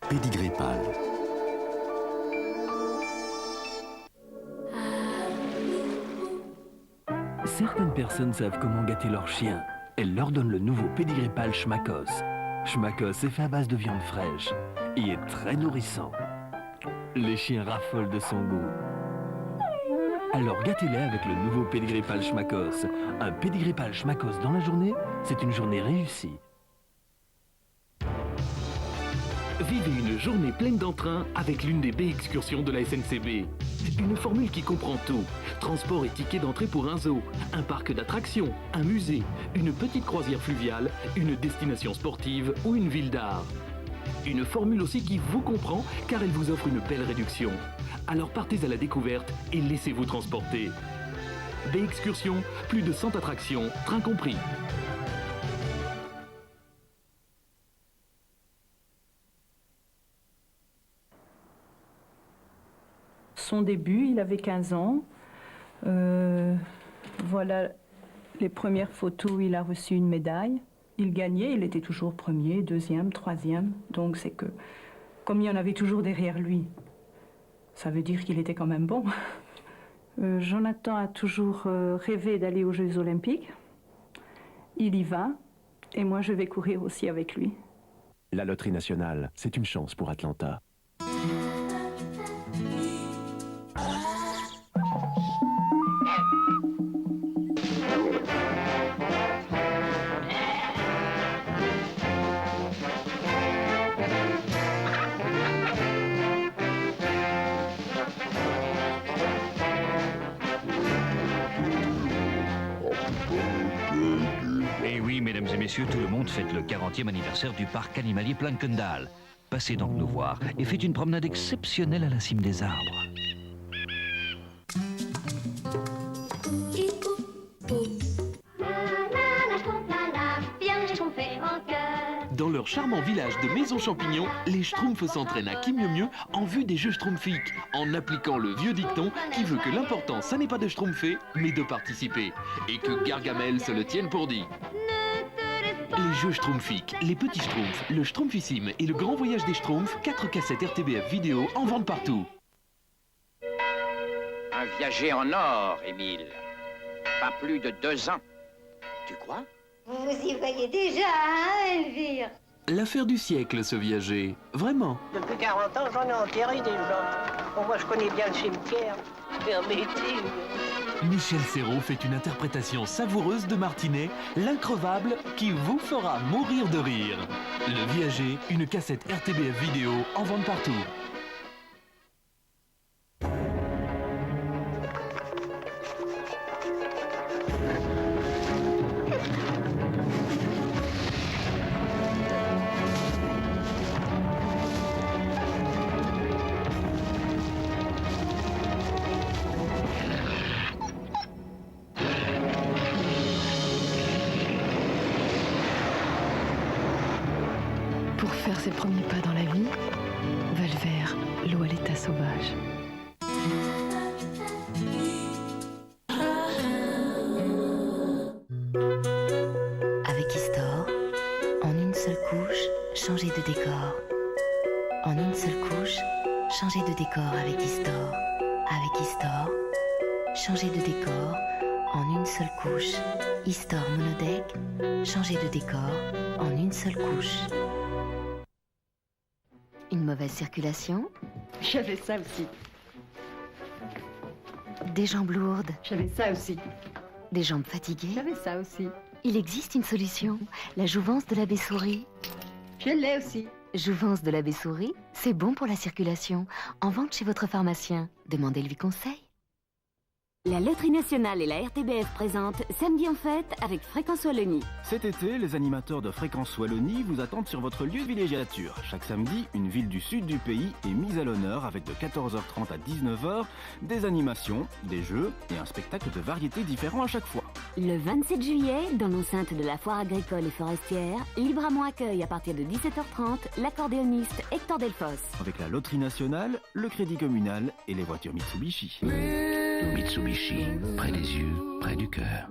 Pédigré pâle. Certaines personnes savent comment gâter leurs chiens. Elles leur donnent le nouveau Pédigré pâle Schmackos. Schmackos est fait à base de viande fraîche et est très nourrissant. Les chiens raffolent de son goût. Alors gâtez-les avec le nouveau Pédigré pâle Schmackos. Un Pédigré pâle Schmackos dans la journée, c'est une journée réussie. Vivez une journée pleine d'entrain avec l'une des baies excursions de la SNCB. Une formule qui comprend tout. Transport et ticket d'entrée pour un zoo, un parc d'attractions, un musée, une petite croisière fluviale, une destination sportive ou une ville d'art. Une formule aussi qui vous comprend car elle vous offre une belle réduction. Alors partez à la découverte et laissez-vous transporter. Baie excursion, plus de 100 attractions, train compris. Son début, il avait 15 ans. Voilà les premières photos où il a reçu une médaille. Il gagnait, il était toujours premier, deuxième, troisième. Donc c'est que, comme il y en avait toujours derrière lui, ça veut dire qu'il était quand même bon. Jonathan a toujours rêvé d'aller aux Jeux Olympiques. Il y va, et moi je vais courir aussi avec lui. La loterie nationale, c'est une chance pour Atlanta. Et oui, mesdames et messieurs, tout le monde fête le 40e anniversaire du parc animalier Plankendal. Passez donc nous voir et faites une promenade exceptionnelle à la cime des arbres. Dans leur charmant village de Maison Champignon, les Schtroumpfs s'entraînent à qui mieux mieux en vue des Jeux Schtroumpfiques, en appliquant le vieux dicton qui veut que l'important, ça n'est pas de schtroumpfer, mais de participer. Et que Gargamel se le tienne pour dit. Les Jeux Schtroumpfiques, les petits Schtroumpfs, le Schtroumpfissime et le grand voyage des Schtroumpfs, 4 cassettes RTBF vidéo en vente partout. Un viager en or, Émile. Pas plus de 2 ans. Tu crois? Vous y voyez déjà, hein, Elvire? L'affaire du siècle, ce viager. Vraiment. Depuis 40 ans, j'en ai enterré des gens. Bon, moi, je connais bien le cimetière. Permettez. Michel Serrault fait une interprétation savoureuse de Martinet, l'increvable qui vous fera mourir de rire. Le viager, une cassette RTBF vidéo en vente partout. Pour faire ses premiers pas dans la vie, va le vers l'eau à l'état sauvage. Avec Istor, en une seule couche, changez de décor. En une seule couche, changez de décor avec Istor. Avec Istor, changez de décor en une seule couche. Istor Monodeck, changez de décor en une seule couche. Une mauvaise circulation? J'avais ça aussi. Des jambes lourdes? J'avais ça aussi. Des jambes fatiguées? J'avais ça aussi. Il existe une solution, la jouvence de la Baie-Souris. Je l'ai aussi. Jouvence de la Baie-Souris, c'est bon pour la circulation. En vente chez votre pharmacien. Demandez-lui conseil. La Loterie Nationale et la RTBF présentent Samedi en fête avec Fréquence Wallonie. Cet été, les animateurs de Fréquence Wallonie vous attendent sur votre lieu de villégiature. Chaque samedi, une ville du sud du pays est mise à l'honneur avec de 14h30 à 19h des animations, des jeux et un spectacle de variétés différents à chaque fois. Le 27 juillet, dans l'enceinte de la foire agricole et forestière, Libramont accueille à partir de 17h30 l'accordéoniste Hector Delfos. Avec la Loterie Nationale, le Crédit Communal et les voitures Mitsubishi. Mitsubishi, près des yeux, près du cœur.